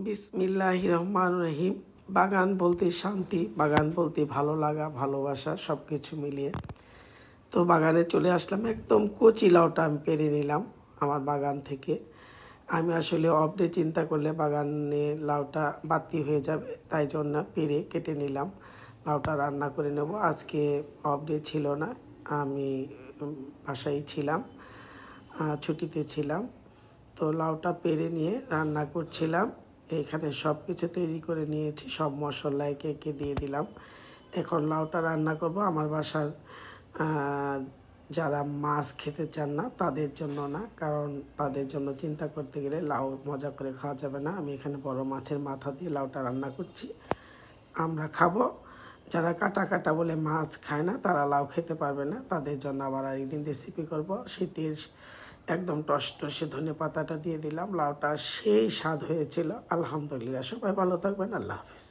বিসমিল্লাহির রহমানির রহিম। বাগান বলতে শান্তি, বাগান বলতে ভালো লাগা, ভালোবাসা, সব কিছু মিলিয়ে। তো বাগানে চলে আসলাম, একদম কচি লাউটা আমি পেরে নিলাম আমার বাগান থেকে। আমি আসলে অফ ডে চিন্তা করলে বাগানে লাউটা বাতি হয়ে যাবে, তাই জন্য পেরে কেটে নিলাম। লাউটা রান্না করে নেব। আজকে অফ ডে ছিল না, আমি বাসায় ছিলাম, ছুটিতে ছিলাম। তো লাউটা পেরে নিয়ে রান্না করছিলাম। এখানে সব কিছু তৈরি করে নিয়েছি, সব মশলা একে একে দিয়ে দিলাম। এখন লাউটা রান্না করব আমার বাসার যারা মাছ খেতে চান না তাদের জন্য না, কারণ তাদের জন্য চিন্তা করতে গেলে লাউ মজা করে খাওয়া যাবে না। আমি এখানে বড় মাছের মাথা দিয়ে লাউটা রান্না করছি, আমরা খাবো। যারা কাটা কাটা বলে মাছ খায় না তারা লাউ খেতে পারবে না, তাদের জন্য আবার আরেকদিন রেসিপি করব। শীতের একদম টসটসে ধনে পাতাটা দিয়ে দিলাম। লাউটা সেই স্বাদ হয়েছিল, আলহামদুলিল্লাহ। সবাই ভালো থাকবেন, আল্লাহ হাফিজ।